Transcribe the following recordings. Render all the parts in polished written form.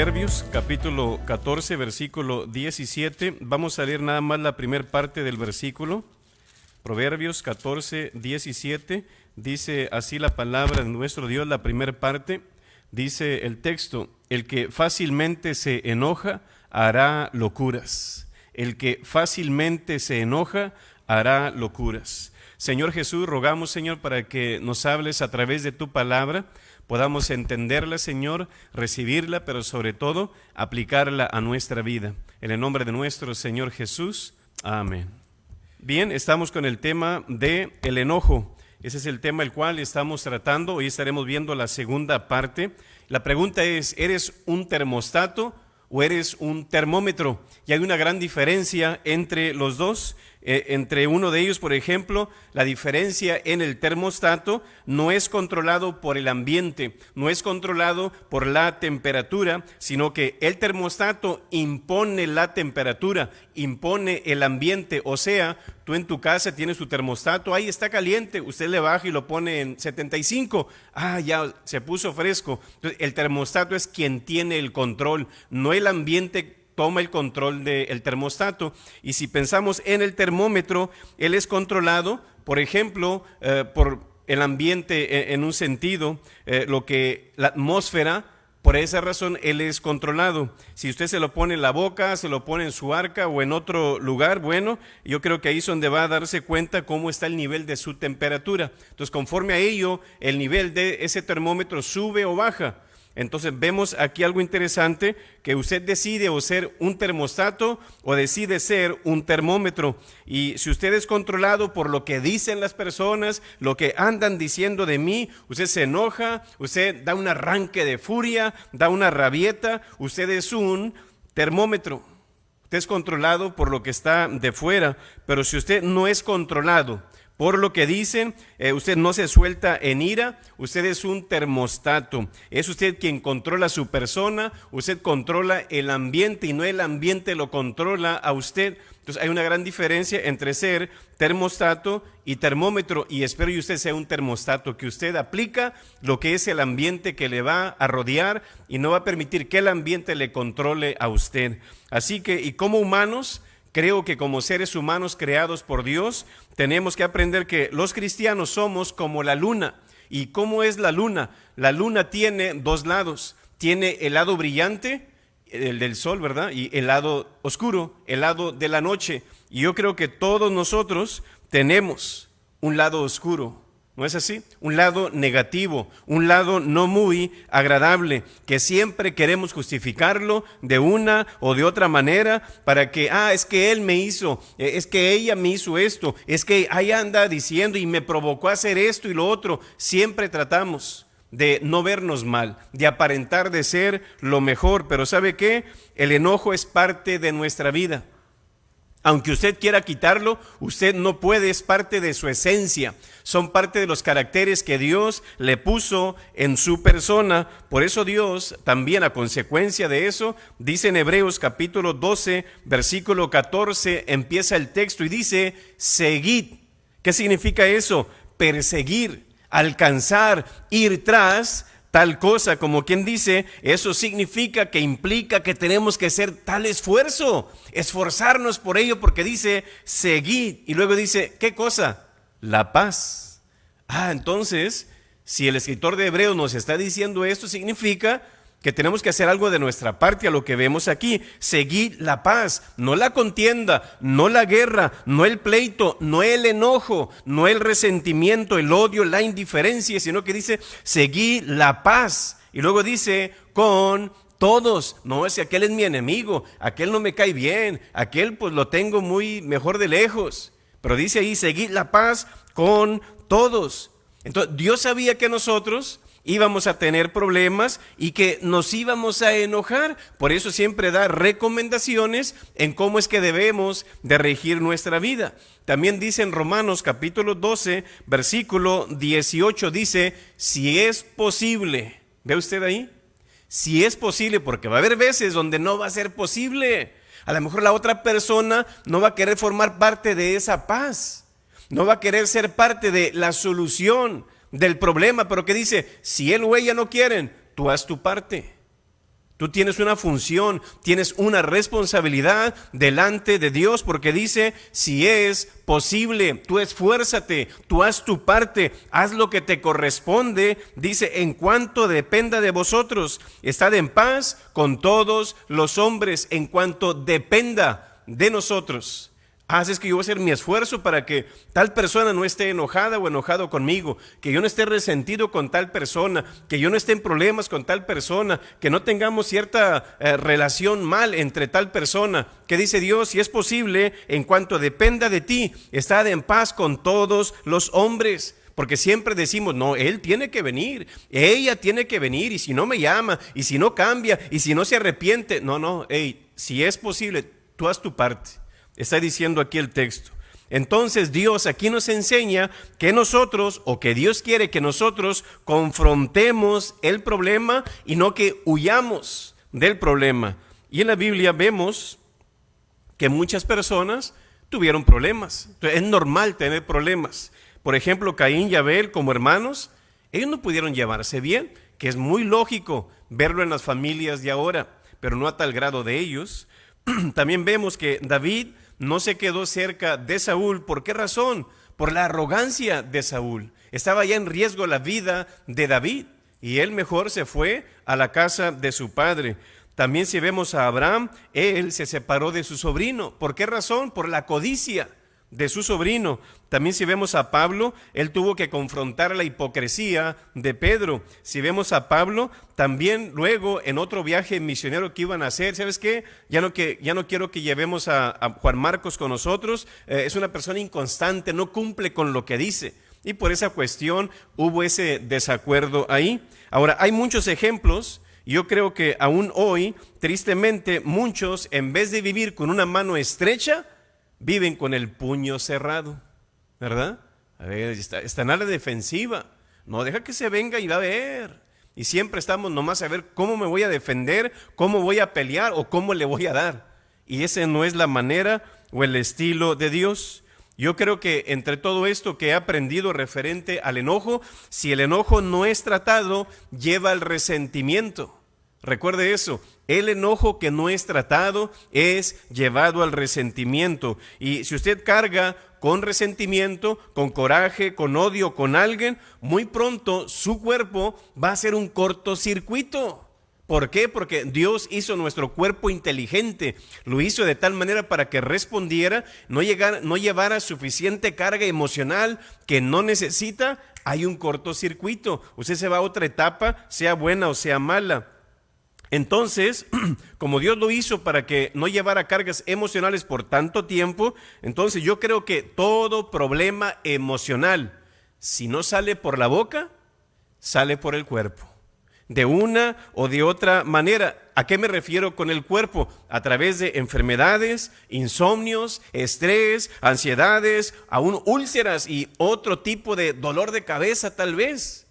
Proverbios, capítulo 14, versículo 17. Vamos a leer nada más la primera parte del versículo. Proverbios 14, 17. Dice así la palabra de nuestro Dios, la primera parte. Dice el texto: el que fácilmente se enoja hará locuras. El que fácilmente se enoja hará locuras. Señor Jesús, rogamos, Señor, para que nos hables a través de tu palabra, podamos entenderla, Señor, recibirla, pero sobre todo aplicarla a nuestra vida. En el nombre de nuestro Señor Jesús, amén. Bien, estamos con el tema de el enojo. Ese es el tema el cual estamos tratando. Hoy estaremos viendo la segunda parte. La pregunta es: ¿eres un termostato o eres un termómetro? Y hay una gran diferencia entre los dos. Entre uno de ellos, por ejemplo, la diferencia en el termostato no es controlado por el ambiente, no es controlado por la temperatura, sino que el termostato impone la temperatura, impone el ambiente. O sea, tú en tu casa tienes tu termostato, ahí está caliente, usted le baja y lo pone en 75, ya se puso fresco. Entonces, el termostato es quien tiene el control, no el ambiente toma el control del termostato. Y si pensamos en el termómetro, él es controlado, por ejemplo, por el ambiente en un sentido, la atmósfera. Por esa razón él es controlado. Si usted se lo pone en la boca, se lo pone en su arca o en otro lugar, bueno, yo creo que ahí es donde va a darse cuenta cómo está el nivel de su temperatura. Entonces, conforme a ello, el nivel de ese termómetro sube o baja. Entonces vemos aquí algo interesante, que usted decide o ser un termostato o decide ser un termómetro. Y si usted es controlado por lo que dicen las personas, lo que andan diciendo de mí, usted se enoja, usted da un arranque de furia, da una rabieta, usted es un termómetro. Usted es controlado por lo que está de fuera, pero si usted no es controlado por lo que dicen, usted no se suelta en ira, usted es un termostato. Es usted quien controla su persona, usted controla el ambiente y no el ambiente lo controla a usted. Entonces hay una gran diferencia entre ser termostato y termómetro, y espero que usted sea un termostato, que usted aplica lo que es el ambiente que le va a rodear y no va a permitir que el ambiente le controle a usted. Así que, y como humanos, creo que como seres humanos creados por Dios, tenemos que aprender que los cristianos somos como la luna. ¿Y cómo es la luna? La luna tiene dos lados. Tiene el lado brillante, el del sol, ¿verdad? Y el lado oscuro, el lado de la noche. Y yo creo que todos nosotros tenemos un lado oscuro. ¿No es así? Un lado negativo, un lado no muy agradable, que siempre queremos justificarlo de una o de otra manera para que, es que él me hizo, es que ella me hizo esto, es que ahí anda diciendo y me provocó a hacer esto y lo otro. Siempre tratamos de no vernos mal, de aparentar de ser lo mejor, pero ¿sabe qué? El enojo es parte de nuestra vida. Aunque usted quiera quitarlo, usted no puede, es parte de su esencia. Son parte de los caracteres que Dios le puso en su persona. Por eso Dios también, a consecuencia de eso, dice en Hebreos capítulo 12, versículo 14, empieza el texto y dice: seguid. ¿Qué significa eso? Perseguir, alcanzar, ir tras tal cosa, como quien dice, eso significa que implica que tenemos que hacer tal esfuerzo, esforzarnos por ello, porque dice seguid y luego dice, ¿qué cosa? La paz. Entonces, si el escritor de Hebreos nos está diciendo esto, significa que tenemos que hacer algo de nuestra parte a lo que vemos aquí. Seguid la paz, no la contienda, no la guerra, no el pleito, no el enojo, no el resentimiento, el odio, la indiferencia, sino que dice, seguid la paz. Y luego dice, con todos. No, si aquel es mi enemigo, aquel no me cae bien, aquel pues lo tengo muy mejor de lejos. Pero dice ahí, seguid la paz con todos. Entonces, Dios sabía que nosotros íbamos a tener problemas y que nos íbamos a enojar. Por eso siempre da recomendaciones en cómo es que debemos de regir nuestra vida. También dice en Romanos capítulo 12, versículo 18, dice, si es posible. ¿Ve usted ahí? Si es posible, porque va a haber veces donde no va a ser posible. A lo mejor la otra persona no va a querer formar parte de esa paz, no va a querer ser parte de la solución del problema, pero que dice, si él o ella no quieren, tú haz tu parte. Tú tienes una función, tienes una responsabilidad delante de Dios, porque dice, si es posible, tú esfuérzate, tú haz tu parte, haz lo que te corresponde. Dice, en cuanto dependa de vosotros, estad en paz con todos los hombres, en cuanto dependa de nosotros. Es que yo voy a hacer mi esfuerzo para que tal persona no esté enojada o enojado conmigo, que yo no esté resentido con tal persona, que yo no esté en problemas con tal persona, que no tengamos cierta relación mal entre tal persona. Que dice Dios, si es posible, en cuanto dependa de ti, estad en paz con todos los hombres. Porque siempre decimos, no, él tiene que venir, ella tiene que venir, y si no me llama, y si no cambia, y si no se arrepiente, no, si es posible, tú haz tu parte. Está diciendo aquí el texto. Entonces Dios aquí nos enseña que nosotros, o que Dios quiere que nosotros confrontemos el problema y no que huyamos del problema. Y en la Biblia vemos que muchas personas tuvieron problemas. Entonces, es normal tener problemas. Por ejemplo, Caín y Abel como hermanos, ellos no pudieron llevarse bien, que es muy lógico verlo en las familias de ahora, pero no a tal grado de ellos. También vemos que David no se quedó cerca de Saúl. ¿Por qué razón? Por la arrogancia de Saúl. Estaba ya en riesgo la vida de David y él mejor se fue a la casa de su padre. También si vemos a Abraham, él se separó de su sobrino. ¿Por qué razón? Por la codicia de su sobrino. También si vemos a Pablo, él tuvo que confrontar la hipocresía de Pedro. Si vemos a Pablo, también luego en otro viaje misionero que iban a hacer, ¿sabes qué? Ya no quiero que llevemos a Juan Marcos con nosotros, es una persona inconstante, no cumple con lo que dice. Y por esa cuestión hubo ese desacuerdo ahí. Ahora, hay muchos ejemplos. Yo creo que aún hoy, tristemente, muchos, en vez de vivir con una mano estrecha, viven con el puño cerrado, ¿verdad? A ver, están a la defensiva. No, deja que se venga y va a ver. Y siempre estamos nomás a ver cómo me voy a defender, cómo voy a pelear o cómo le voy a dar. Y esa no es la manera o el estilo de Dios. Yo creo que entre todo esto que he aprendido referente al enojo, si el enojo no es tratado, lleva al resentimiento. Recuerde eso, el enojo que no es tratado es llevado al resentimiento. Y si usted carga con resentimiento, con coraje, con odio, con alguien, muy pronto su cuerpo va a ser un cortocircuito. ¿Por qué? Porque Dios hizo nuestro cuerpo inteligente, lo hizo de tal manera para que respondiera, no llevara suficiente carga emocional que no necesita. Hay un cortocircuito, usted se va a otra etapa, sea buena o sea mala. Entonces, como Dios lo hizo para que no llevara cargas emocionales por tanto tiempo, entonces yo creo que todo problema emocional, si no sale por la boca, sale por el cuerpo. De una o de otra manera. ¿A qué me refiero con el cuerpo? A través de enfermedades, insomnios, estrés, ansiedades, aún úlceras y otro tipo de dolor de cabeza tal vez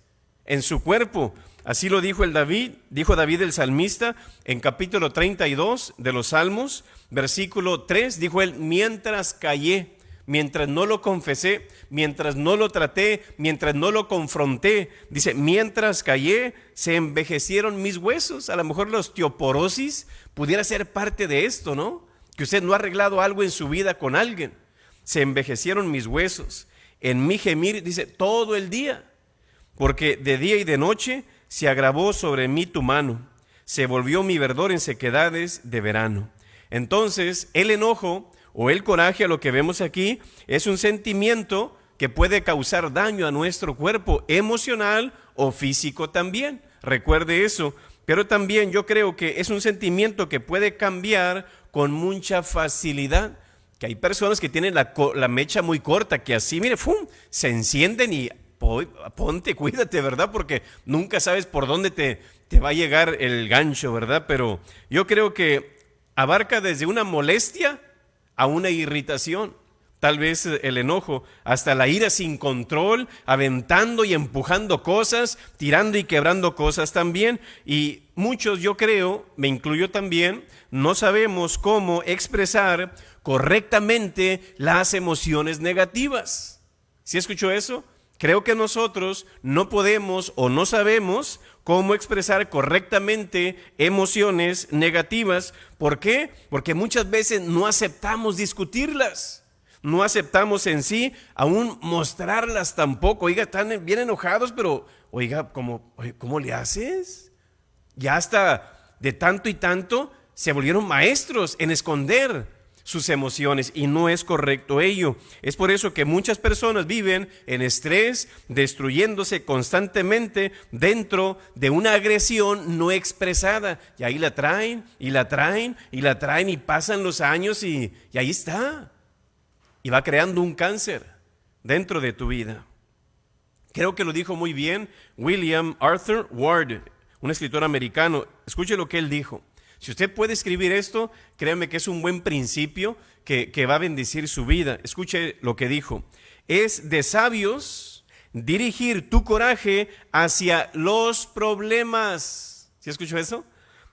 en su cuerpo. Así lo dijo David el salmista en capítulo 32 de los Salmos, versículo 3, dijo él, mientras callé, mientras no lo confesé, mientras no lo traté, mientras no lo confronté, dice, mientras callé, se envejecieron mis huesos. A lo mejor la osteoporosis pudiera ser parte de esto, ¿no? Que usted no ha arreglado algo en su vida con alguien. Se envejecieron mis huesos. En mi gemir, dice, todo el día, porque de día y de noche se agravó sobre mí tu mano, se volvió mi verdor en sequedades de verano. Entonces, el enojo o el coraje, a lo que vemos aquí, es un sentimiento que puede causar daño a nuestro cuerpo emocional o físico también. Recuerde eso. Pero también yo creo que es un sentimiento que puede cambiar con mucha facilidad. Que hay personas que tienen la mecha muy corta, que así, mire, ¡fum!, se encienden y ponte, cuídate, ¿verdad? Porque nunca sabes por dónde te va a llegar el gancho, ¿verdad? Pero yo creo que abarca desde una molestia a una irritación, tal vez el enojo, hasta la ira sin control, aventando y empujando cosas, tirando y quebrando cosas también. Y muchos, yo creo, me incluyo también, no sabemos cómo expresar correctamente las emociones negativas. ¿Sí escuchó eso? Creo que nosotros no podemos o no sabemos cómo expresar correctamente emociones negativas. ¿Por qué? Porque muchas veces no aceptamos discutirlas, no aceptamos en sí aún mostrarlas tampoco. Oiga, están bien enojados, pero oiga, ¿cómo le haces? Ya hasta de tanto y tanto se volvieron maestros en esconder sus emociones, y no es correcto ello. Es por eso que muchas personas viven en estrés, destruyéndose constantemente dentro de una agresión no expresada, y ahí la traen y la traen y la traen, y pasan los años y ahí está, y va creando un cáncer dentro de tu vida. Creo que lo dijo muy bien William Arthur Ward, un escritor americano. Escuche lo que él dijo. Si usted puede escribir esto, créame que es un buen principio que va a bendecir su vida. Escuche lo que dijo. Es de sabios dirigir tu coraje hacia los problemas. ¿Sí escuchó eso?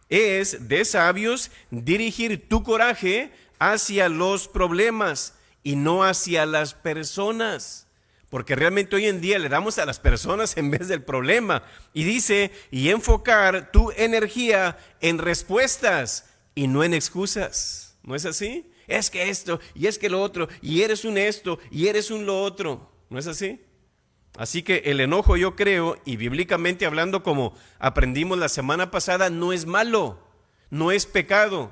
Es de sabios dirigir tu coraje hacia los problemas y no hacia las personas. Porque realmente hoy en día le damos a las personas en vez del problema. Y dice, y enfocar tu energía en respuestas y no en excusas. ¿No es así? Es que esto, y es que lo otro, y eres un esto, y eres un lo otro. ¿No es así? Así que el enojo, yo creo, y bíblicamente hablando, como aprendimos la semana pasada, no es malo, no es pecado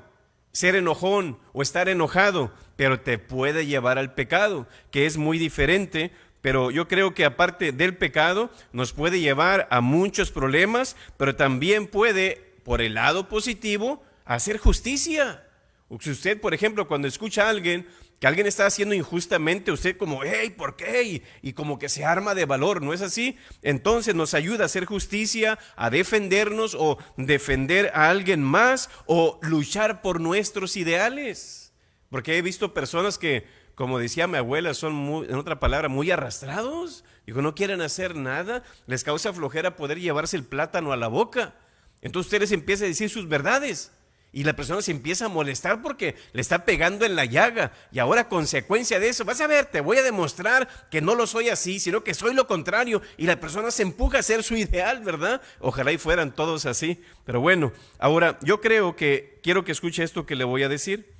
ser enojón o estar enojado, pero te puede llevar al pecado, que es muy diferente. Pero yo creo que aparte del pecado nos puede llevar a muchos problemas, pero también puede, por el lado positivo, hacer justicia. O si usted, por ejemplo, cuando escucha a alguien que alguien está haciendo injustamente, usted como, hey, ¿por qué? Y como que se arma de valor, ¿no es así? Entonces nos ayuda a hacer justicia, a defendernos o defender a alguien más o luchar por nuestros ideales. Porque he visto personas que, como decía mi abuela, son muy, en otra palabra, muy arrastrados. Digo, no quieren hacer nada, les causa flojera poder llevarse el plátano a la boca. Entonces usted les empieza a decir sus verdades y la persona se empieza a molestar porque le está pegando en la llaga. Y ahora, a consecuencia de eso, vas a ver, te voy a demostrar que no lo soy así, sino que soy lo contrario. Y la persona se empuja a ser su ideal, ¿verdad? Ojalá y fueran todos así. Pero bueno, ahora yo quiero que escuche esto que le voy a decir.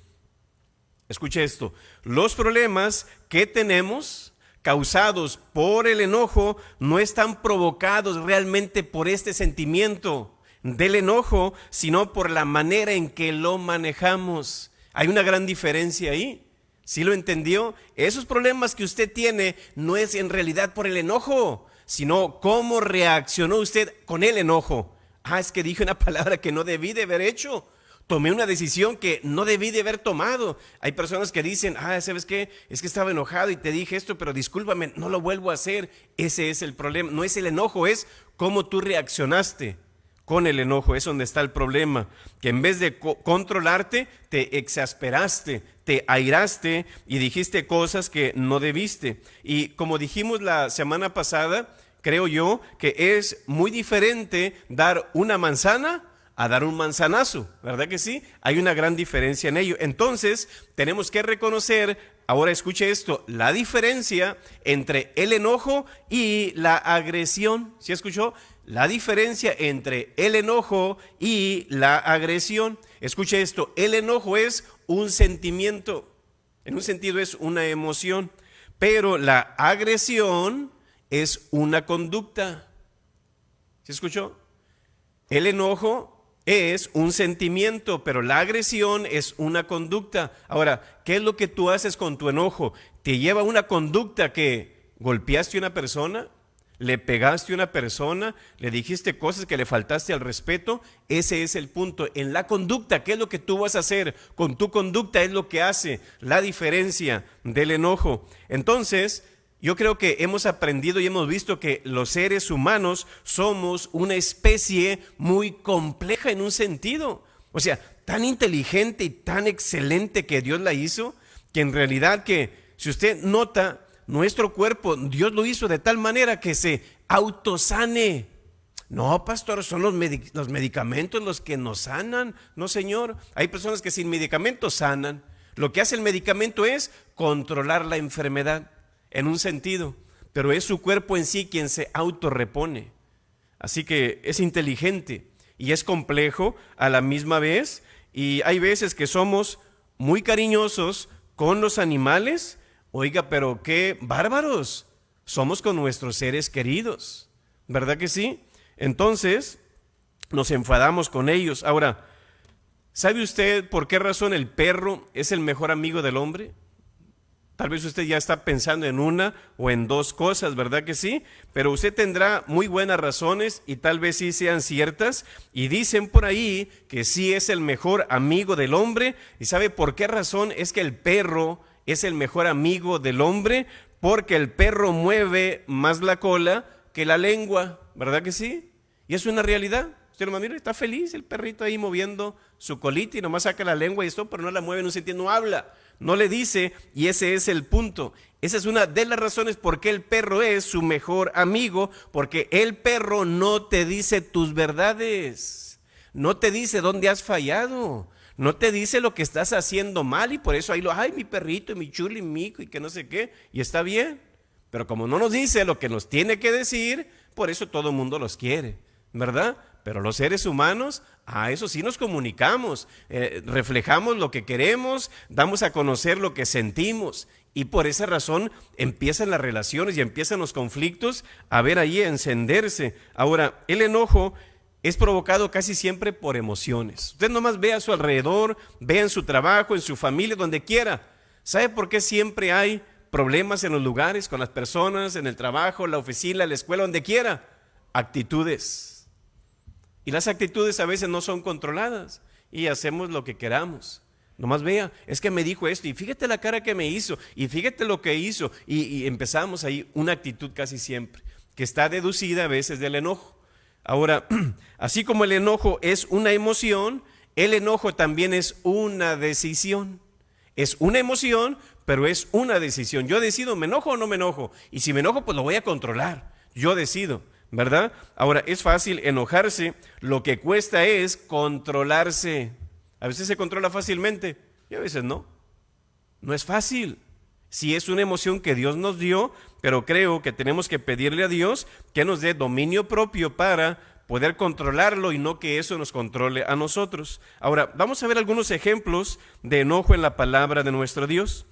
Escuche esto, los problemas que tenemos causados por el enojo no están provocados realmente por este sentimiento del enojo, sino por la manera en que lo manejamos. Hay una gran diferencia ahí. ¿Sí lo entendió? Esos problemas que usted tiene no es en realidad por el enojo, sino cómo reaccionó usted con el enojo. Es que dije una palabra que no debí de haber hecho. Tomé una decisión que no debí de haber tomado. Hay personas que dicen, ¿sabes qué? Es que estaba enojado y te dije esto, pero discúlpame, no lo vuelvo a hacer. Ese es el problema. No es el enojo, es cómo tú reaccionaste con el enojo. Es donde está el problema. Que en vez de controlarte, te exasperaste, te airaste y dijiste cosas que no debiste. Y como dijimos la semana pasada, creo yo que es muy diferente dar una manzana a dar un manzanazo, ¿verdad que sí? Hay una gran diferencia en ello. Entonces, tenemos que reconocer, ahora escuche esto, la diferencia entre el enojo y la agresión. ¿Sí escuchó? La diferencia entre el enojo y la agresión. Escuche esto, el enojo es un sentimiento, en un sentido es una emoción, pero la agresión es una conducta. ¿Sí escuchó? El enojo es un sentimiento, pero la agresión es una conducta. Ahora, ¿qué es lo que tú haces con tu enojo? ¿Te lleva a una conducta que golpeaste a una persona? ¿Le pegaste a una persona? ¿Le dijiste cosas que le faltaste al respeto? Ese es el punto. En la conducta, ¿qué es lo que tú vas a hacer? Con tu conducta es lo que hace la diferencia del enojo. Entonces, yo creo que hemos aprendido y hemos visto que los seres humanos somos una especie muy compleja en un sentido. O sea, tan inteligente y tan excelente que Dios la hizo, que en realidad que si usted nota, nuestro cuerpo, Dios lo hizo de tal manera que se autosane. No, pastor, son los medicamentos los que nos sanan. No, señor, hay personas que sin medicamentos sanan. Lo que hace el medicamento es controlar la enfermedad en un sentido, pero es su cuerpo en sí quien se autorrepone. Así que es inteligente y es complejo a la misma vez. Y hay veces que somos muy cariñosos con los animales. Oiga, pero qué bárbaros somos con nuestros seres queridos, ¿verdad que sí? Entonces nos enfadamos con ellos. Ahora, ¿sabe usted por qué razón el perro es el mejor amigo del hombre? Tal vez usted ya está pensando en una o en dos cosas, ¿verdad que sí? Pero usted tendrá muy buenas razones y tal vez sí sean ciertas. Y dicen por ahí que sí es el mejor amigo del hombre. ¿Y sabe por qué razón es que el perro es el mejor amigo del hombre? Porque el perro mueve más la cola que la lengua, ¿verdad que sí? Y es una realidad. Usted lo mira, está feliz el perrito ahí moviendo su colita y nomás saca la lengua y esto, pero no la mueve, no se entiende, no habla. No le dice, y ese es el punto. Esa es una de las razones por qué el perro es su mejor amigo, porque el perro no te dice tus verdades, no te dice dónde has fallado, no te dice lo que estás haciendo mal, y por eso ahí ay, mi perrito, mi chuli, mico, y que no sé qué, y está bien. Pero como no nos dice lo que nos tiene que decir, por eso todo el mundo los quiere, ¿verdad? Pero los seres humanos, a eso sí nos comunicamos, reflejamos lo que queremos, damos a conocer lo que sentimos. Y por esa razón empiezan las relaciones y empiezan los conflictos a ver ahí encenderse. Ahora, el enojo es provocado casi siempre por emociones. Usted nomás ve a su alrededor, ve en su trabajo, en su familia, donde quiera. ¿Sabe por qué siempre hay problemas en los lugares, con las personas, en el trabajo, la oficina, la escuela, donde quiera? Actitudes. Y las actitudes a veces no son controladas y hacemos lo que queramos. Nomás vea, es que me dijo esto y fíjate la cara que me hizo y fíjate lo que hizo y empezamos ahí una actitud casi siempre que está deducida a veces del enojo. Ahora, así como el enojo es una emoción, el enojo también es una decisión. Es una emoción, pero es una decisión. Yo decido, ¿me enojo o no me enojo? Y si me enojo, pues lo voy a controlar. Yo decido, ¿verdad? Ahora, es fácil enojarse, lo que cuesta es controlarse. A veces se controla fácilmente y a veces no. No es fácil. Sí es una emoción que Dios nos dio, pero creo que tenemos que pedirle a Dios que nos dé dominio propio para poder controlarlo y no que eso nos controle a nosotros. Ahora, vamos a ver algunos ejemplos de enojo en la palabra de nuestro Dios.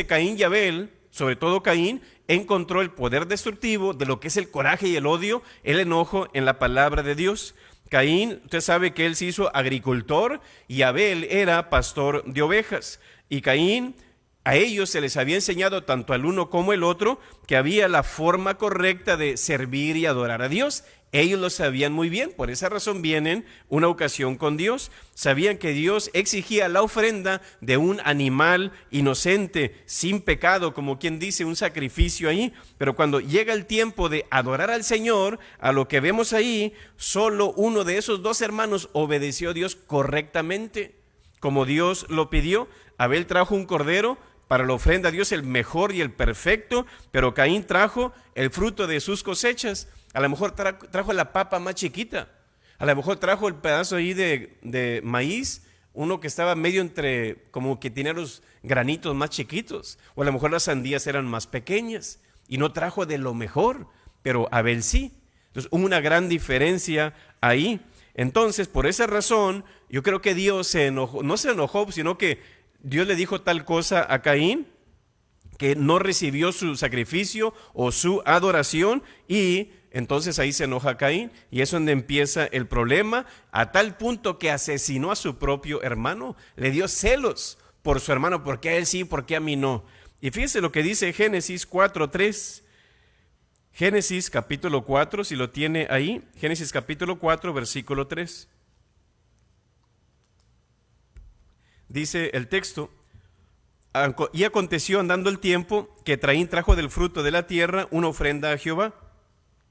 Caín y Abel, sobre todo Caín, encontró el poder destructivo de lo que es el coraje y el odio, el enojo en la palabra de Dios. Caín, usted sabe que él se hizo agricultor y Abel era pastor de ovejas. Y Caín, a ellos se les había enseñado, tanto al uno como el otro, que había la forma correcta de servir y adorar a Dios. Ellos lo sabían muy bien, por esa razón vienen una ocasión con Dios. Sabían que Dios exigía la ofrenda de un animal inocente, sin pecado, como quien dice, un sacrificio ahí. Pero cuando llega el tiempo de adorar al Señor, a lo que vemos ahí, solo uno de esos dos hermanos obedeció a Dios correctamente, como Dios lo pidió. Abel trajo un cordero para la ofrenda a Dios, el mejor y el perfecto, pero Caín trajo el fruto de sus cosechas. A lo mejor trajo la papa más chiquita, a lo mejor trajo el pedazo ahí de maíz, uno que estaba medio entre, como que tenía los granitos más chiquitos, o a lo mejor las sandías eran más pequeñas, y no trajo de lo mejor, pero Abel sí. Entonces hubo una gran diferencia ahí. Entonces, por esa razón, yo creo que Dios se enojó, no se enojó, sino que Dios le dijo tal cosa a Caín, que no recibió su sacrificio o su adoración, y entonces ahí se enoja Caín, y es donde empieza el problema, a tal punto que asesinó a su propio hermano, le dio celos por su hermano, ¿por qué a él sí, por qué a mí no? Y fíjese lo que dice Génesis 4:3, Génesis capítulo 4, si lo tiene ahí, Génesis capítulo 4, versículo 3. Dice el texto: y aconteció andando el tiempo que Caín trajo del fruto de la tierra una ofrenda a Jehová,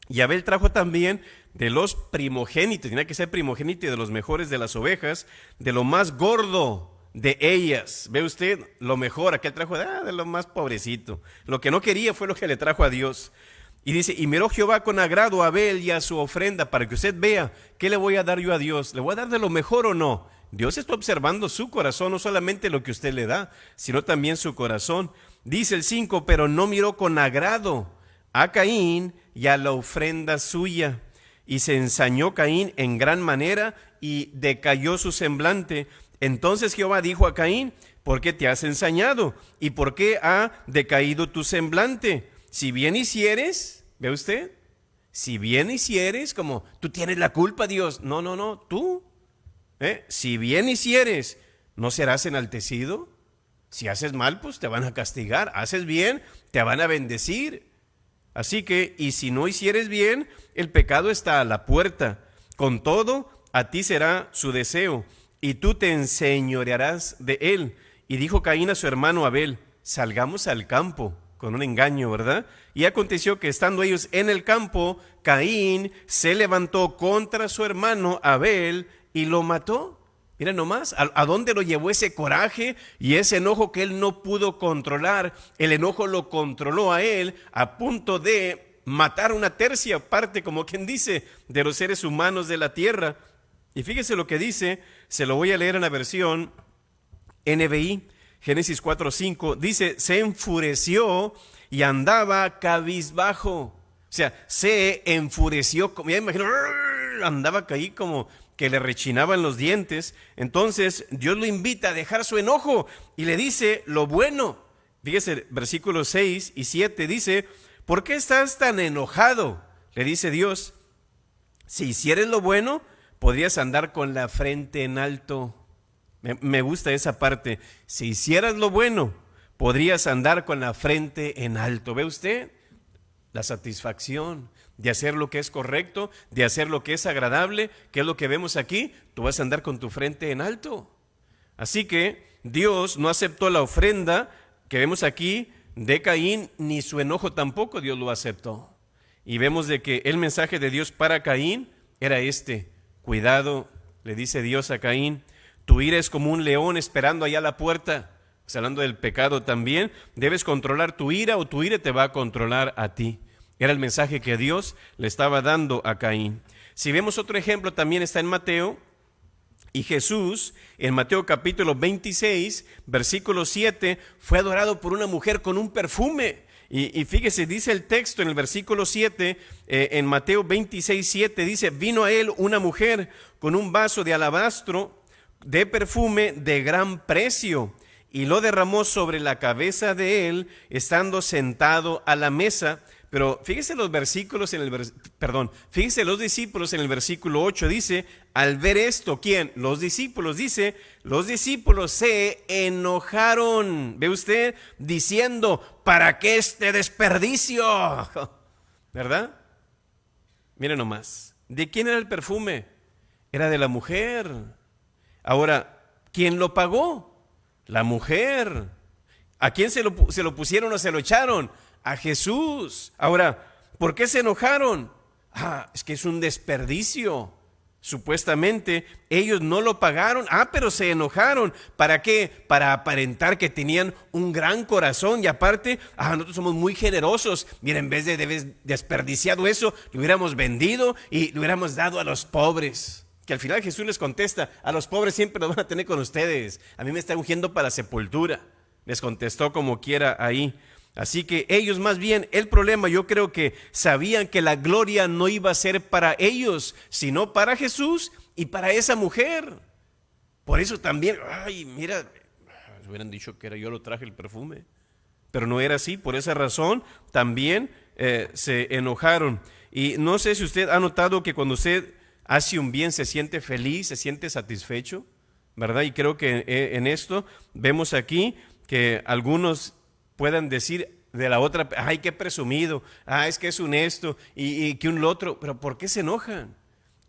y Abel trajo también de los primogénitos, tenía que ser primogénito, de los mejores de las ovejas, de lo más gordo de ellas. Ve usted, lo mejor, aquel trajo de lo más pobrecito, lo que no quería fue lo que le trajo a Dios. Y dice: y miró Jehová con agrado a Abel y a su ofrenda, para que usted vea qué le voy a dar yo a Dios, ¿le voy a dar de lo mejor o no? Dios está observando su corazón, no solamente lo que usted le da, sino también su corazón. Dice el 5, pero no miró con agrado a Caín y a la ofrenda suya. Y se ensañó Caín en gran manera y decayó su semblante. Entonces Jehová dijo a Caín: ¿por qué te has ensañado? ¿Y por qué ha decaído tu semblante? Si bien hicieres, ¿ve usted? Si bien hicieres, como tú tienes la culpa, Dios. No, no, no, tú. Si bien hicieres, ¿no serás enaltecido? Si haces mal, pues te van a castigar. Haces bien, te van a bendecir. Así que, y si no hicieres bien, el pecado está a la puerta. Con todo, a ti será su deseo, y tú te enseñorearás de él. Y dijo Caín a su hermano Abel: salgamos al campo, con un engaño, ¿verdad? Y aconteció que estando ellos en el campo, Caín se levantó contra su hermano Abel y lo mató. Mira nomás, ¿a dónde lo llevó ese coraje y ese enojo que él no pudo controlar? El enojo lo controló a él a punto de matar una tercia parte, como quien dice, de los seres humanos de la tierra. Y fíjese lo que dice, se lo voy a leer en la versión NBI, Génesis 4:5, dice: se enfureció y andaba cabizbajo. O sea, se enfureció, como ya imagino, andaba ahí como que le rechinaban los dientes. Entonces Dios lo invita a dejar su enojo y le dice lo bueno. Fíjese, versículos 6 y 7 dice: ¿por qué estás tan enojado? Le dice Dios: si hicieres lo bueno, podrías andar con la frente en alto. Me gusta esa parte. Si hicieras lo bueno, podrías andar con la frente en alto. ¿Ve usted? La satisfacción de hacer lo que es correcto, de hacer lo que es agradable, que es lo que vemos aquí. Tú vas a andar con tu frente en alto. Así que Dios no aceptó la ofrenda que vemos aquí de Caín, ni su enojo tampoco Dios lo aceptó. Y vemos de que el mensaje de Dios para Caín era este: cuidado, le dice Dios a Caín, tu ira es como un león esperando allá a la puerta. Pues hablando del pecado también, debes controlar tu ira o tu ira te va a controlar a ti. Era el mensaje que Dios le estaba dando a Caín. Si vemos otro ejemplo, también está en Mateo. Y Jesús, en Mateo capítulo 26, versículo 7, fue adorado por una mujer con un perfume. Y fíjese, dice el texto en el versículo 7, en Mateo 26, 7, dice: vino a él una mujer con un vaso de alabastro de perfume de gran precio, y lo derramó sobre la cabeza de él, estando sentado a la mesa. Pero fíjese los versículos fíjese los discípulos en el versículo 8, dice: al ver esto, ¿quién? Los discípulos, dice, los discípulos se enojaron. ¿Ve usted? Diciendo: ¿para qué este desperdicio? ¿Verdad? Miren nomás, ¿de quién era el perfume? Era de la mujer. Ahora, ¿quién lo pagó? La mujer. ¿A quién se lo pusieron o se lo echaron? A Jesús. Ahora, ¿por qué se enojaron? Es que es un desperdicio. Supuestamente ellos no lo pagaron. Pero se enojaron. ¿Para qué? Para aparentar que tenían un gran corazón. Y aparte, nosotros somos muy generosos. Mira, en vez de haber desperdiciado eso, lo hubiéramos vendido y lo hubiéramos dado a los pobres. Que al final Jesús les contesta: a los pobres siempre los van a tener con ustedes. A mí me están ungiendo para sepultura. Les contestó como quiera ahí. Así que ellos, más bien, el problema, yo creo que sabían que la gloria no iba a ser para ellos, sino para Jesús y para esa mujer. Por eso también, mira, hubieran dicho que era yo lo traje el perfume, pero no era así. Por esa razón también se enojaron. Y no sé si usted ha notado que cuando usted hace un bien se siente feliz, se siente satisfecho, ¿verdad? Y creo que en esto vemos aquí que algunos puedan decir de la otra: ay, qué presumido, es que es un esto y que un lo otro. Pero ¿por qué se enojan?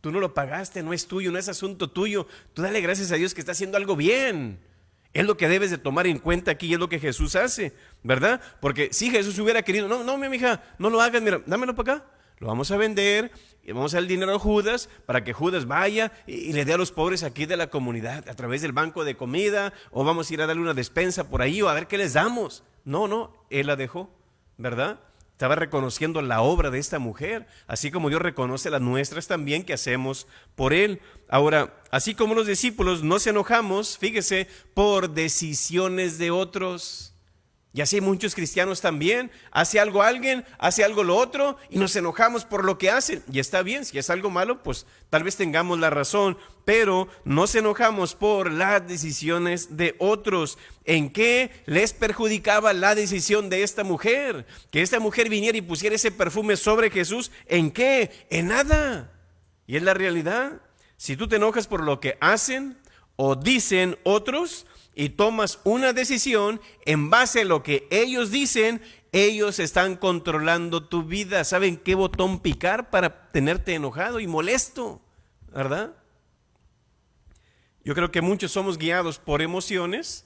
Tú no lo pagaste, no es tuyo, no es asunto tuyo. Tú dale gracias a Dios que está haciendo algo bien. Es lo que debes de tomar en cuenta aquí, es lo que Jesús hace, ¿verdad? Porque si Jesús hubiera querido: no, mi hija, no lo hagas, mira, dámelo para acá, lo vamos a vender y vamos a dar el dinero a Judas para que Judas vaya y le dé a los pobres aquí de la comunidad a través del banco de comida, o vamos a ir a darle una despensa por ahí o a ver qué les damos. No, él la dejó, ¿verdad? Estaba reconociendo la obra de esta mujer, así como Dios reconoce las nuestras también que hacemos por él. Ahora, así como los discípulos nos enojamos, fíjese, por decisiones de otros. Y así muchos cristianos también. Hace algo alguien, hace algo lo otro y nos enojamos por lo que hacen. Y está bien, si es algo malo, pues tal vez tengamos la razón, pero nos enojamos por las decisiones de otros. ¿En qué les perjudicaba la decisión de esta mujer? Que esta mujer viniera y pusiera ese perfume sobre Jesús. ¿En qué? En nada. Y es la realidad. Si tú te enojas por lo que hacen o dicen otros, y tomas una decisión en base a lo que ellos dicen, ellos están controlando tu vida. ¿Saben qué botón picar para tenerte enojado y molesto? ¿Verdad? Yo creo que muchos somos guiados por emociones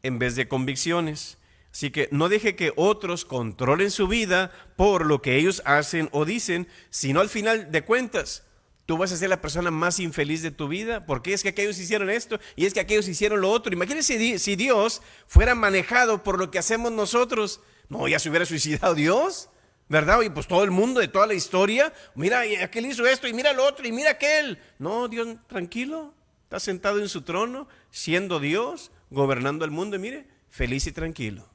en vez de convicciones. Así que no deje que otros controlen su vida por lo que ellos hacen o dicen, sino al final de cuentas, tú vas a ser la persona más infeliz de tu vida, porque es que aquellos hicieron esto y es que aquellos hicieron lo otro. Imagínense si Dios fuera manejado por lo que hacemos nosotros. No, ya se hubiera suicidado Dios, ¿verdad? Y pues todo el mundo de toda la historia, mira, aquel hizo esto y mira lo otro y mira aquel. No, Dios, tranquilo, está sentado en su trono, siendo Dios, gobernando el mundo y mire, feliz y tranquilo.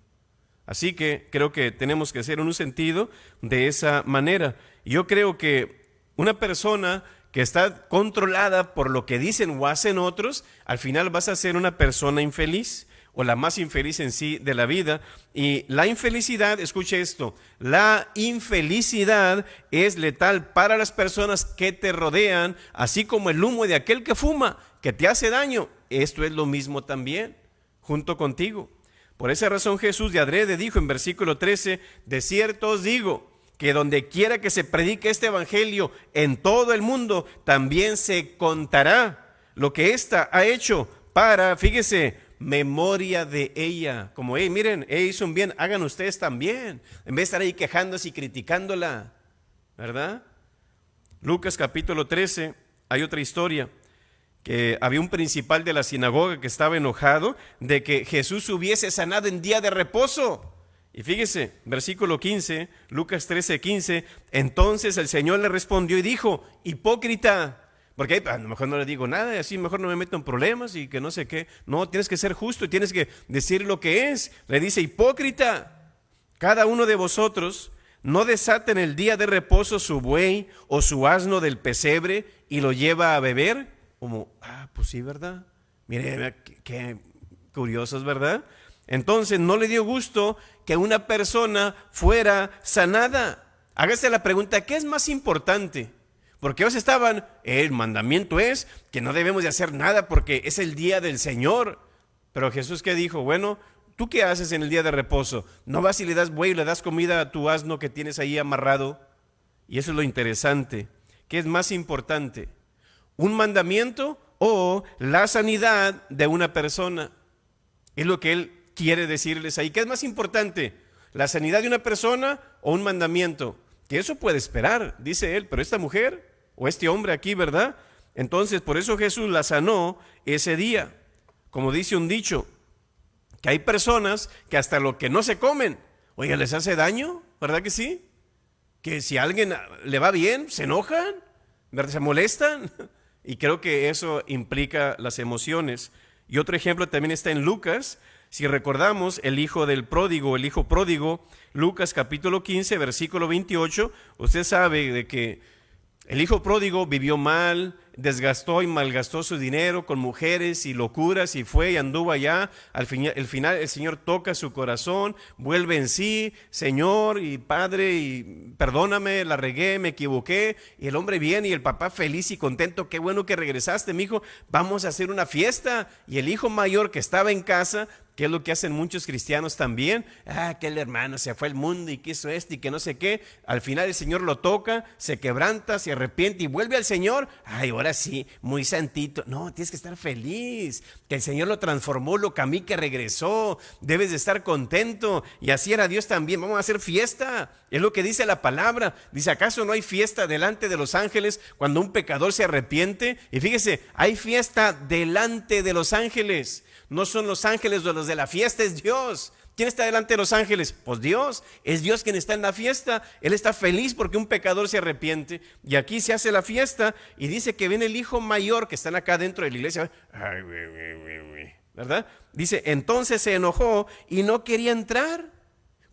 Así que creo que tenemos que hacer en un sentido de esa manera. Yo creo que una persona que está controlada por lo que dicen o hacen otros, al final vas a ser una persona infeliz o la más infeliz en sí de la vida. Y la infelicidad, escuche esto, la infelicidad es letal para las personas que te rodean, así como el humo de aquel que fuma, que te hace daño. Esto es lo mismo también, junto contigo. Por esa razón Jesús de adrede dijo en versículo 13, de cierto os digo, que donde quiera que se predique este evangelio en todo el mundo, también se contará lo que ésta ha hecho para, fíjese, memoria de ella. Como, hey, miren, hizo un bien, hagan ustedes también, en vez de estar ahí quejándose y criticándola, ¿verdad? Lucas capítulo 13, hay otra historia, que había un principal de la sinagoga que estaba enojado de que Jesús hubiese sanado en día de reposo. Y fíjese, versículo 15, Lucas 13, 15, entonces el Señor le respondió y dijo, hipócrita, porque a lo mejor no le digo nada y así mejor no me meto en problemas y que no sé qué. No, tienes que ser justo y tienes que decir lo que es. Le dice, hipócrita, cada uno de vosotros no desata en el día de reposo su buey o su asno del pesebre y lo lleva a beber. Como, pues sí, ¿verdad? Mire, qué curiosos, ¿verdad? Entonces no le dio gusto que una persona fuera sanada. Hágase la pregunta, ¿qué es más importante? Porque ellos estaban, el mandamiento es que no debemos de hacer nada porque es el día del Señor. Pero Jesús, ¿qué dijo? Bueno, ¿tú qué haces en el día de reposo? ¿No vas y le das buey y le das comida a tu asno que tienes ahí amarrado? Y eso es lo interesante. ¿Qué es más importante? ¿Un mandamiento o la sanidad de una persona? Es lo que él quiere decirles ahí. ¿Qué es más importante? ¿La sanidad de una persona o un mandamiento? Que eso puede esperar, dice él, pero esta mujer o este hombre aquí, ¿verdad? Entonces, por eso Jesús la sanó ese día. Como dice un dicho, que hay personas que hasta lo que no se comen, oiga, les hace daño, ¿verdad que sí? Que si a alguien le va bien, se enojan, ¿verdad? Se molestan. Y creo que eso implica las emociones. Y otro ejemplo también está en Lucas. Si recordamos el hijo pródigo, Lucas capítulo 15, versículo 28, usted sabe de que el hijo pródigo vivió mal, desgastó y malgastó su dinero con mujeres y locuras y fue y anduvo allá. Al final el Señor toca su corazón, vuelve en sí, Señor y Padre, y perdóname, la regué, me equivoqué. Y el hombre viene y el papá feliz y contento, qué bueno que regresaste, mi hijo, vamos a hacer una fiesta. Y el hijo mayor que estaba en casa, ¿qué es lo que hacen muchos cristianos también? Que el hermano se fue al mundo y que hizo esto y que no sé qué. Al final el Señor lo toca, se quebranta, se arrepiente y vuelve al Señor. Ahora sí, muy santito. No, tienes que estar feliz, que el Señor lo transformó, lo cambió, que regresó. Debes de estar contento. Y así era Dios también. Vamos a hacer fiesta. Es lo que dice la palabra. Dice, ¿acaso no hay fiesta delante de los ángeles cuando un pecador se arrepiente? Y fíjese, hay fiesta delante de los ángeles. No son los ángeles los de la fiesta, es Dios. ¿Quién está delante de los ángeles? Pues Dios. Es Dios quien está en la fiesta. Él está feliz porque un pecador se arrepiente. Y aquí se hace la fiesta y dice que viene el hijo mayor que están acá dentro de la iglesia. ¿Verdad? Dice, entonces se enojó y no quería entrar.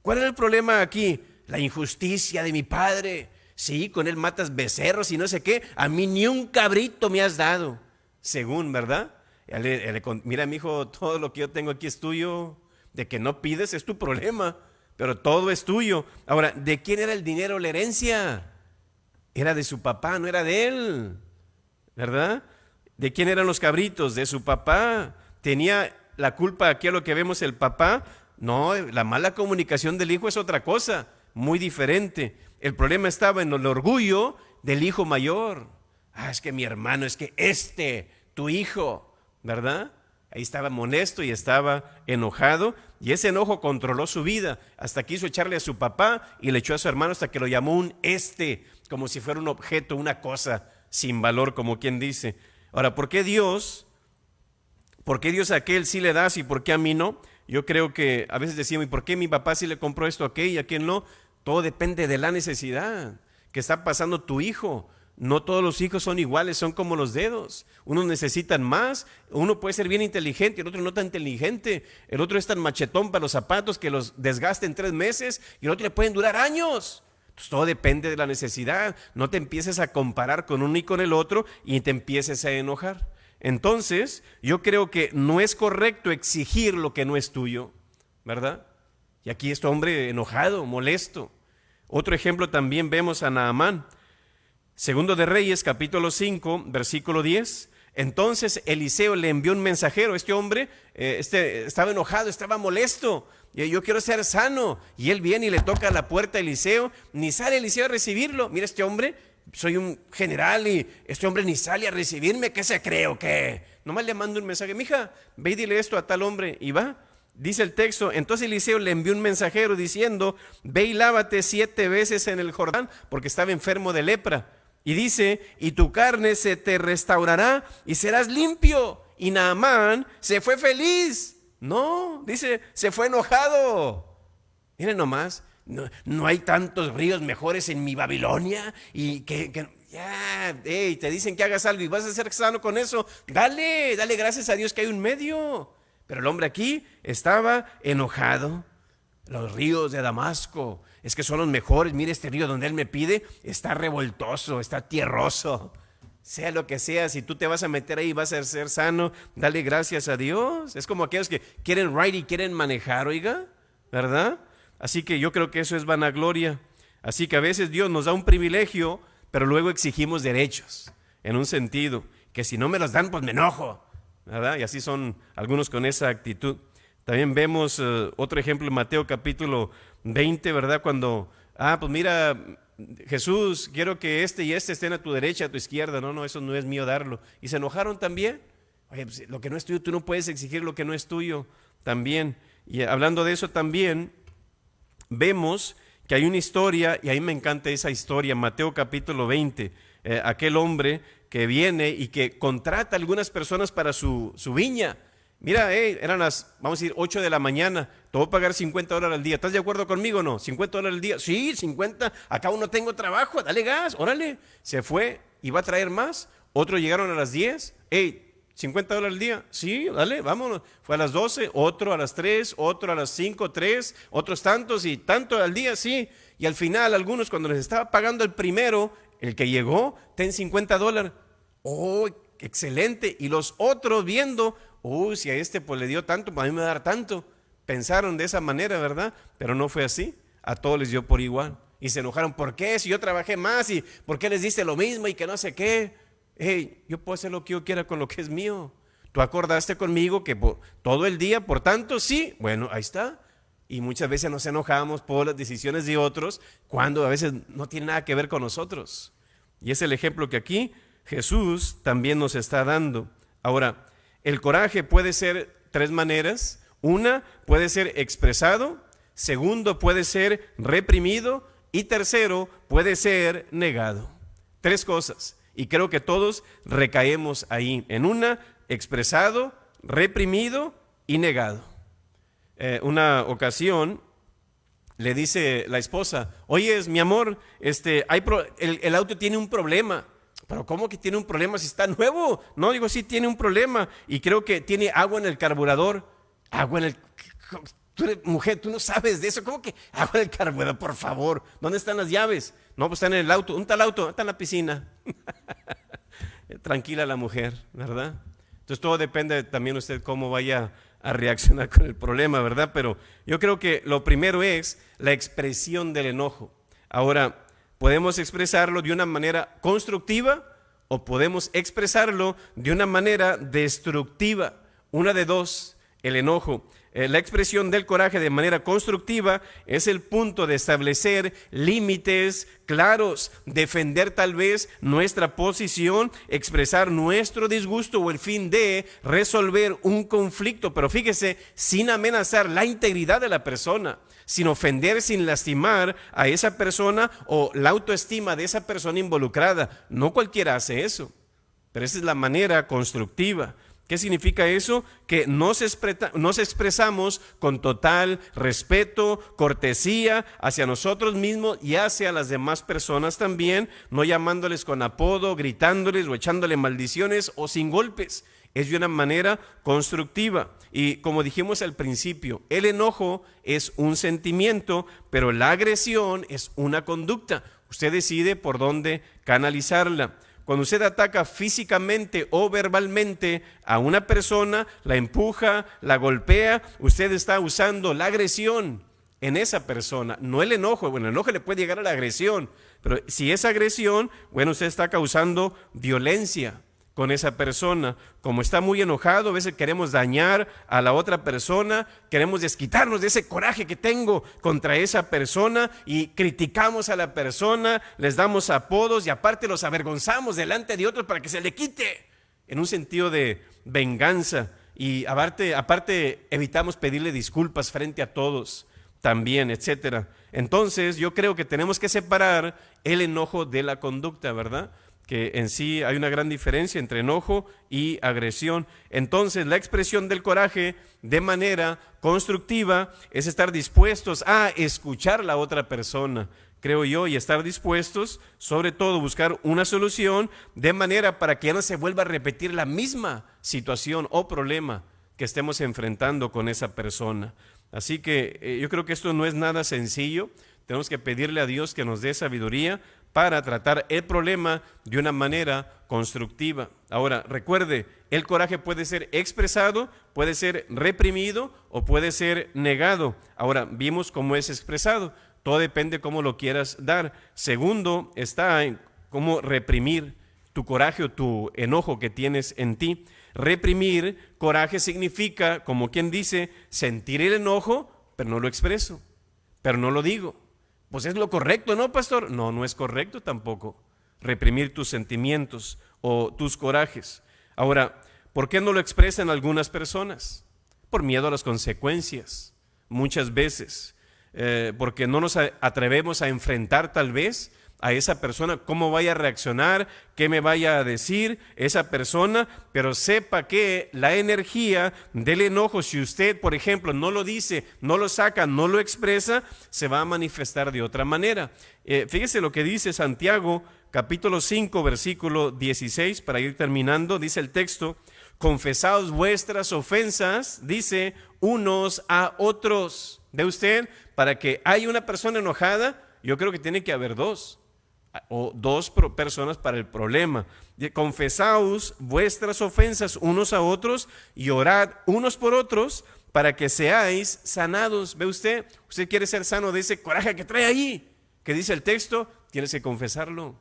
¿Cuál era el problema aquí? La injusticia de mi padre. Sí, con él matas becerros y no sé qué. A mí ni un cabrito me has dado. Según, ¿verdad? Mira, mi hijo, todo lo que yo tengo aquí es tuyo. De que no pides es tu problema, pero todo es tuyo. Ahora, ¿de quién era el dinero, la herencia? Era de su papá, no era de él, ¿verdad? ¿De quién eran los cabritos? De su papá. ¿Tenía la culpa aquí a lo que vemos el papá? No, la mala comunicación del hijo es otra cosa, muy diferente. El problema estaba en el orgullo del hijo mayor. Es que mi hermano, es que tu hijo, ¿verdad? Ahí estaba molesto y estaba enojado, y ese enojo controló su vida. Hasta quiso echarle a su papá y le echó a su hermano hasta que lo llamó un como si fuera un objeto, una cosa sin valor, como quien dice. Ahora, ¿por qué Dios a aquel sí le das y por qué a mí no? Yo creo que a veces decimos, ¿y por qué mi papá sí le compró esto a aquel y a aquel no? Todo depende de la necesidad que está pasando tu hijo. No todos los hijos son iguales, son como los dedos. Unos necesitan más, uno puede ser bien inteligente, el otro no tan inteligente. El otro es tan machetón para los zapatos que los desgasta en 3 meses y el otro le pueden durar años. Entonces, todo depende de la necesidad. No te empieces a comparar con uno y con el otro y te empieces a enojar. Entonces, yo creo que no es correcto exigir lo que no es tuyo, ¿verdad? Y aquí este hombre enojado, molesto. Otro ejemplo también vemos a Naamán. Segundo de Reyes, capítulo 5, versículo 10. Entonces Eliseo le envió un mensajero. Este hombre estaba enojado, estaba molesto. Y yo quiero ser sano. Y él viene y le toca la puerta a Eliseo. Ni sale Eliseo a recibirlo. Mira, este hombre, soy un general y este hombre ni sale a recibirme. ¿Qué se cree o qué? Nomás le mando un mensaje. Mija, ve y dile esto a tal hombre. Y va. Dice el texto, entonces Eliseo le envió un mensajero diciendo, ve y lávate 7 veces en el Jordán, porque estaba enfermo de lepra. Y dice, y tu carne se te restaurará y serás limpio. Y Naamán se fue feliz. No, dice, se fue enojado. Miren nomás, no hay tantos ríos mejores en mi Babilonia. Y te dicen que hagas algo y vas a ser sano con eso. Dale gracias a Dios que hay un medio. Pero el hombre aquí estaba enojado. Los ríos de Damasco, es que son los mejores. Mire, este río donde él me pide está revoltoso, está tierroso. Sea lo que sea, si tú te vas a meter ahí y vas a ser sano, dale gracias a Dios. Es como aquellos que quieren ride y quieren manejar, oiga, ¿verdad? Así que yo creo que eso es vanagloria. Así que a veces Dios nos da un privilegio, pero luego exigimos derechos, en un sentido, que si no me los dan, pues me enojo, ¿verdad? Y así son algunos con esa actitud. También vemos otro ejemplo en Mateo capítulo 20, ¿verdad? Cuando, pues mira, Jesús, quiero que este y este estén a tu derecha, a tu izquierda. No, eso no es mío darlo. Y se enojaron también. Oye, pues, lo que no es tuyo, tú no puedes exigir lo que no es tuyo también. Y hablando de eso también, vemos que hay una historia, y a mí me encanta esa historia, Mateo capítulo 20, aquel hombre que viene y que contrata a algunas personas para su viña. Mira, eran las, vamos a decir, 8 de la mañana, te voy a pagar $50 al día. ¿Estás de acuerdo conmigo o no? $50 al día. Sí, 50, acá aún no tengo trabajo, dale gas, órale. Se fue y va a traer más. Otros llegaron a las 10, $50 al día. Sí, dale, vámonos. Fue a las 12, otro a las 3, otro a las 5, 3, otros tantos y tanto al día, sí. Y al final, algunos cuando les estaba pagando el primero, el que llegó, ten $50. Oh, excelente. Y los otros viendo, si a este pues le dio tanto, pues a mí me va a dar tanto. Pensaron de esa manera, ¿verdad? Pero no fue así. A todos les dio por igual. Y se enojaron, ¿por qué? Si yo trabajé más, y ¿por qué les diste lo mismo? Y que no sé qué. Yo puedo hacer lo que yo quiera con lo que es mío. Tú acordaste conmigo que por todo el día, por tanto, sí. Bueno, ahí está. Y muchas veces nos enojamos por las decisiones de otros, cuando a veces no tiene nada que ver con nosotros. Y es el ejemplo que aquí Jesús también nos está dando. Ahora, el coraje puede ser 3 maneras. Una, puede ser expresado. Segundo, puede ser reprimido. Y tercero, puede ser negado. 3 cosas. Y creo que todos recaemos ahí. En una, expresado, reprimido y negado. Una ocasión le dice la esposa, oye, mi amor, el auto tiene un problema. Pero ¿cómo que tiene un problema si está nuevo? No, digo, sí tiene un problema y creo que tiene agua en el carburador. Tú eres mujer, tú no sabes de eso. ¿Cómo que agua del carburador, por favor? ¿Dónde están las llaves? No, pues están en el auto. ¿Dónde está el auto? Está en la piscina. Tranquila la mujer, ¿verdad? Entonces todo depende también usted cómo vaya a reaccionar con el problema, ¿verdad? Pero yo creo que lo primero es la expresión del enojo. Ahora, podemos expresarlo de una manera constructiva o podemos expresarlo de una manera destructiva. Una de dos, el enojo. La expresión del coraje de manera constructiva es el punto de establecer límites claros, defender tal vez nuestra posición, expresar nuestro disgusto o el fin de resolver un conflicto, pero fíjese, sin amenazar la integridad de la persona, sin ofender, sin lastimar a esa persona o la autoestima de esa persona involucrada. No cualquiera hace eso, pero esa es la manera constructiva. ¿Qué significa eso? Que nos expresamos con total respeto, cortesía hacia nosotros mismos y hacia las demás personas también, no llamándoles con apodo, gritándoles o echándole maldiciones o sin golpes. Es de una manera constructiva. Y como dijimos al principio, el enojo es un sentimiento, pero la agresión es una conducta. Usted decide por dónde canalizarla. Cuando usted ataca físicamente o verbalmente a una persona, la empuja, la golpea, usted está usando la agresión en esa persona, no el enojo. Bueno, el enojo le puede llegar a la agresión, pero si es agresión, bueno, usted está causando violencia con esa persona. Como está muy enojado, a veces queremos dañar a la otra persona, queremos desquitarnos de ese coraje que tengo contra esa persona y criticamos a la persona, les damos apodos y aparte los avergonzamos delante de otros para que se le quite, en un sentido de venganza. Y aparte evitamos pedirle disculpas frente a todos también, etcétera. Entonces yo creo que tenemos que separar el enojo de la conducta, ¿verdad? Que en sí hay una gran diferencia entre enojo y agresión. Entonces, la expresión del coraje de manera constructiva es estar dispuestos a escuchar a la otra persona, creo yo, y estar dispuestos, sobre todo, buscar una solución de manera para que ya no se vuelva a repetir la misma situación o problema que estemos enfrentando con esa persona. Así que yo creo que esto no es nada sencillo. Tenemos que pedirle a Dios que nos dé sabiduría para tratar el problema de una manera constructiva. Ahora, recuerde, el coraje puede ser expresado, puede ser reprimido o puede ser negado. Ahora, vimos cómo es expresado. Todo depende cómo lo quieras dar. Segundo, está en cómo reprimir tu coraje o tu enojo que tienes en ti. Reprimir coraje significa, como quien dice, sentir el enojo, pero no lo expreso, pero no lo digo. Pues es lo correcto, ¿no, pastor? No, no es correcto tampoco reprimir tus sentimientos o tus corajes. Ahora, ¿por qué no lo expresan algunas personas? Por miedo a las consecuencias, muchas veces, porque no nos atrevemos a enfrentar tal vez a esa persona, cómo vaya a reaccionar, qué me vaya a decir esa persona, pero sepa que la energía del enojo, si usted, por ejemplo, no lo dice, no lo saca, no lo expresa, se va a manifestar de otra manera. Fíjese lo que dice Santiago, capítulo 5, versículo 16, para ir terminando, dice el texto: confesaos vuestras ofensas, dice, unos a otros. ¿Ve usted? Para que haya una persona enojada, yo creo que tiene que haber dos. O dos personas para el problema. Confesaos vuestras ofensas unos a otros y orad unos por otros para que seáis sanados. ¿Ve usted? Usted quiere ser sano de ese coraje que trae ahí, que dice el texto, tienes que confesarlo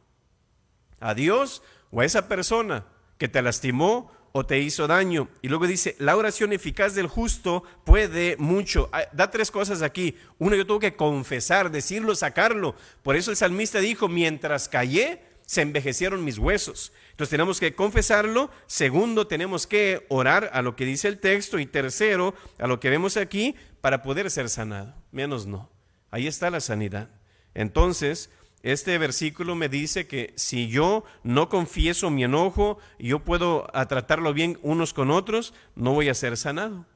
a Dios o a esa persona que te lastimó o te hizo daño. Y luego dice, la oración eficaz del justo puede mucho. Da tres cosas aquí. Uno, yo tengo que confesar, decirlo, sacarlo. Por eso el salmista dijo, mientras callé, se envejecieron mis huesos. Entonces tenemos que confesarlo. Segundo, tenemos que orar a lo que dice el texto. Y tercero, a lo que vemos aquí, para poder ser sanado. Menos no. Ahí está la sanidad. Entonces, este versículo me dice que si yo no confieso mi enojo y yo puedo tratarlo bien unos con otros, no voy a ser sanado.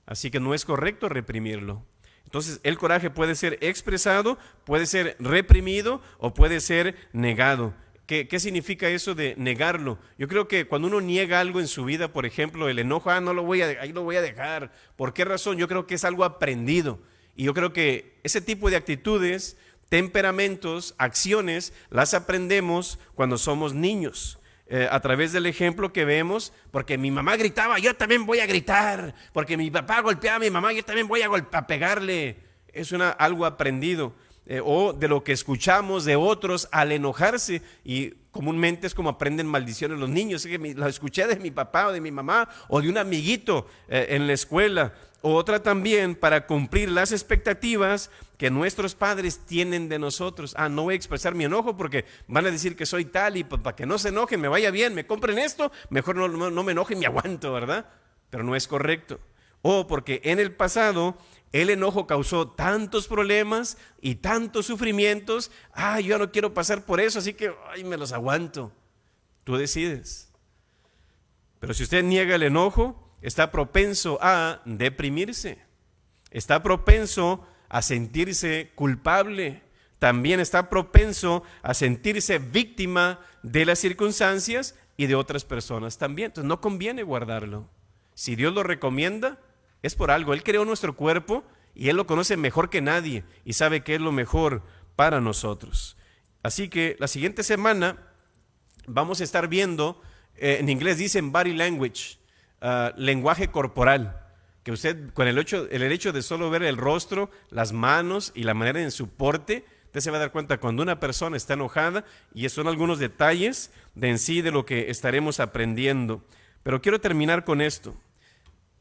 Así que no es correcto reprimirlo. Entonces el coraje puede ser expresado, puede ser reprimido o puede ser negado. ¿Qué significa eso de negarlo? Yo creo que cuando uno niega algo en su vida, por ejemplo, el enojo, no lo voy a, ahí lo voy a dejar. ¿Por qué razón? Yo creo que es algo aprendido. Y yo creo que ese tipo de actitudes, temperamentos, acciones, las aprendemos cuando somos niños. A través del ejemplo que vemos, porque mi mamá gritaba, yo también voy a gritar. Porque mi papá golpeaba a mi mamá, yo también voy a pegarle. Es algo aprendido. O de lo que escuchamos de otros al enojarse, y comúnmente es como aprenden maldiciones los niños. Lo escuché de mi papá o de mi mamá o de un amiguito en la escuela. O otra también para cumplir las expectativas que nuestros padres tienen de nosotros. No voy a expresar mi enojo porque van a decir que soy tal, y para que no se enojen, me vaya bien, me compren esto, mejor no me enoje y me aguanto, ¿verdad? Pero no es correcto. O porque en el pasado el enojo causó tantos problemas y tantos sufrimientos. Yo no quiero pasar por eso, así que me los aguanto. Tú decides. Pero si usted niega el enojo, está propenso a deprimirse. Está propenso a sentirse culpable. También está propenso a sentirse víctima de las circunstancias y de otras personas también. Entonces no conviene guardarlo. Si Dios lo recomienda, es por algo. Él creó nuestro cuerpo y Él lo conoce mejor que nadie y sabe qué es lo mejor para nosotros. Así que la siguiente semana vamos a estar viendo, en inglés dicen body language, lenguaje corporal, que usted con el hecho de solo ver el rostro, las manos y la manera en su porte, usted se va a dar cuenta cuando una persona está enojada, y son algunos detalles de en sí de lo que estaremos aprendiendo. Pero quiero terminar con esto.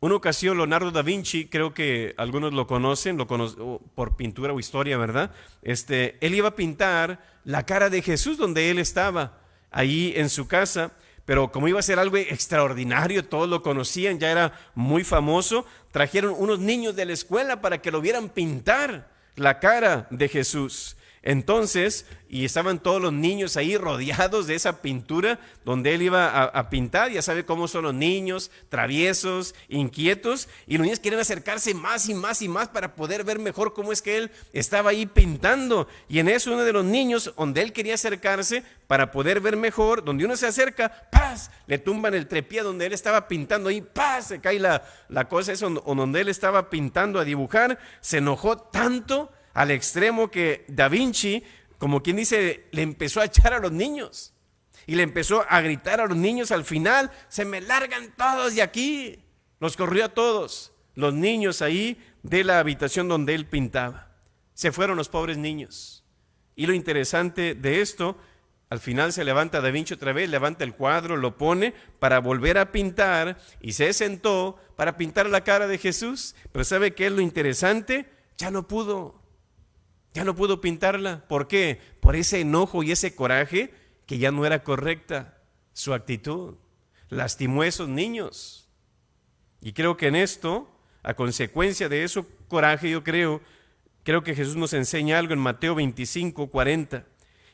Una ocasión Leonardo da Vinci, creo que algunos lo conocen por pintura o historia, ¿verdad? Él iba a pintar la cara de Jesús donde él estaba, ahí en su casa, pero como iba a ser algo extraordinario, todos lo conocían, ya era muy famoso, trajeron unos niños de la escuela para que lo vieran pintar la cara de Jesús. Entonces, y estaban todos los niños ahí rodeados de esa pintura donde él iba a pintar. Ya sabe cómo son los niños, traviesos, inquietos, y los niños quieren acercarse más y más y más para poder ver mejor cómo es que él estaba ahí pintando. Y en eso uno de los niños, donde él quería acercarse para poder ver mejor, donde uno se acerca, ¡paz!, le tumban el trepié donde él estaba pintando, ahí ¡paz!, se cae la cosa esa donde él estaba pintando a dibujar. Se enojó tanto al extremo que Da Vinci, como quien dice, le empezó a echar a los niños y le empezó a gritar a los niños. Al final, se me largan todos de aquí. Los corrió a todos los niños ahí de la habitación donde él pintaba. Se fueron los pobres niños. Y lo interesante de esto, al final se levanta Da Vinci otra vez, levanta el cuadro, lo pone para volver a pintar, y se sentó para pintar la cara de Jesús. Pero ¿sabe qué es lo interesante? Ya no pudo pintarla. ¿Por qué? Por ese enojo y ese coraje, que ya no era correcta su actitud. Lastimó a esos niños. Y creo que en esto, a consecuencia de ese coraje, yo creo que Jesús nos enseña algo en Mateo 25:40.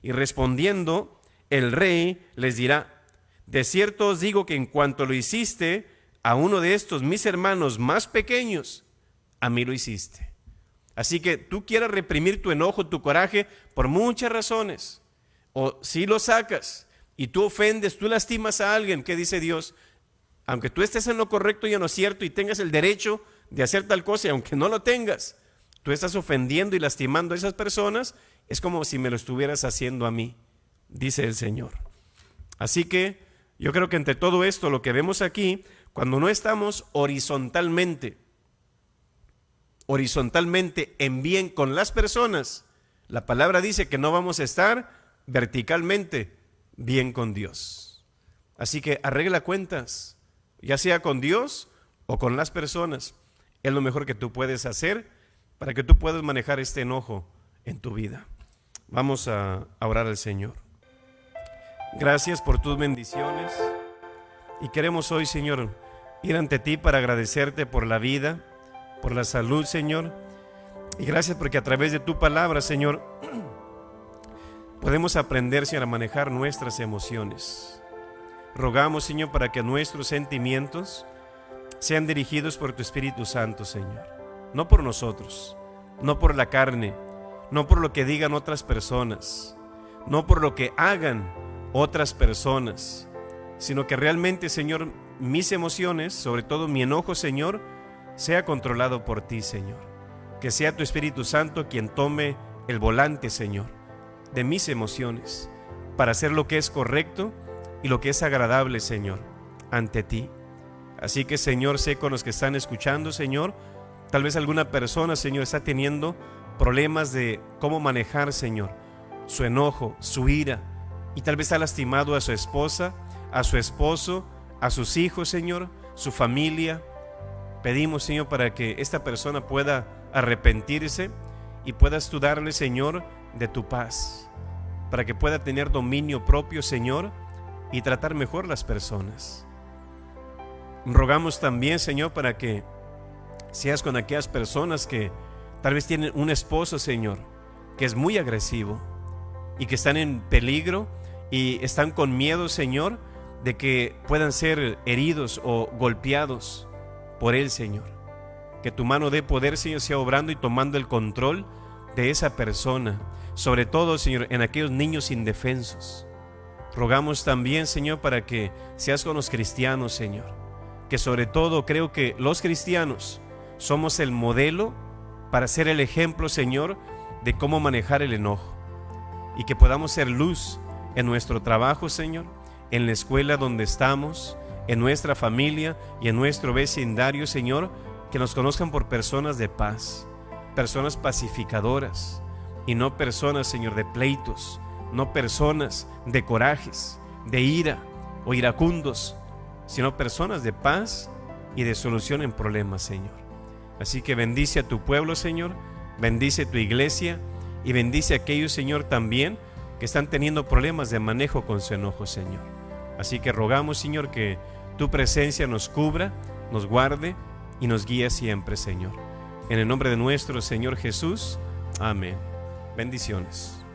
Y respondiendo, el rey les dirá: de cierto os digo que en cuanto lo hiciste a uno de estos mis hermanos más pequeños, a mí lo hiciste. Así que tú quieras reprimir tu enojo, tu coraje, por muchas razones. O si lo sacas y tú ofendes, tú lastimas a alguien, ¿qué dice Dios? Aunque tú estés en lo correcto y en lo cierto y tengas el derecho de hacer tal cosa, y aunque no lo tengas, tú estás ofendiendo y lastimando a esas personas, es como si me lo estuvieras haciendo a mí, dice el Señor. Así que yo creo que entre todo esto, lo que vemos aquí, cuando no estamos horizontalmente en bien con las personas, la palabra dice que no vamos a estar verticalmente bien con Dios. Así que arregla cuentas, ya sea con Dios o con las personas. Es lo mejor que tú puedes hacer para que tú puedas manejar este enojo en tu vida. Vamos a orar al Señor. Gracias por tus bendiciones, y queremos hoy, Señor, ir ante ti para agradecerte por la vida, por la salud, Señor, y gracias porque a través de tu palabra, Señor, podemos aprender, Señor, a manejar nuestras emociones. Rogamos, Señor, para que nuestros sentimientos sean dirigidos por tu Espíritu Santo, Señor, no por nosotros, no por la carne, no por lo que digan otras personas, no por lo que hagan otras personas, sino que realmente, Señor, mis emociones, sobre todo mi enojo, Señor, sea controlado por ti, Señor. Que sea tu Espíritu Santo quien tome el volante, Señor, de mis emociones, para hacer lo que es correcto y lo que es agradable, Señor, ante ti. Así que, Señor, sé con los que están escuchando, Señor, tal vez alguna persona, Señor, está teniendo problemas de cómo manejar, Señor, su enojo, su ira, y tal vez ha lastimado a su esposa, a su esposo, a sus hijos, Señor, su familia. Pedimos, Señor, para que esta persona pueda arrepentirse y puedas tú darle, Señor, de tu paz, para que pueda tener dominio propio, Señor, y tratar mejor las personas. Rogamos también, Señor, para que seas con aquellas personas que tal vez tienen un esposo, Señor, que es muy agresivo y que están en peligro y están con miedo, Señor, de que puedan ser heridos o golpeados por él, Señor. Que tu mano de poder, Señor, sea obrando y tomando el control de esa persona, sobre todo, Señor, en aquellos niños indefensos. Rogamos también, Señor, para que seas con los cristianos, Señor, que sobre todo creo que los cristianos somos el modelo para ser el ejemplo, Señor, de cómo manejar el enojo, y que podamos ser luz en nuestro trabajo, Señor, en la escuela donde estamos, en nuestra familia y en nuestro vecindario, Señor, que nos conozcan por personas de paz, personas pacificadoras, y no personas, Señor, de pleitos, no personas de corajes, de ira o iracundos, sino personas de paz y de solución en problemas, Señor. Así que bendice a tu pueblo, Señor, bendice tu iglesia y bendice a aquellos, Señor, también que están teniendo problemas de manejo con su enojo, Señor. Así que rogamos, Señor, que tu presencia nos cubra, nos guarde y nos guíe siempre, Señor. En el nombre de nuestro Señor Jesús, amén. Bendiciones.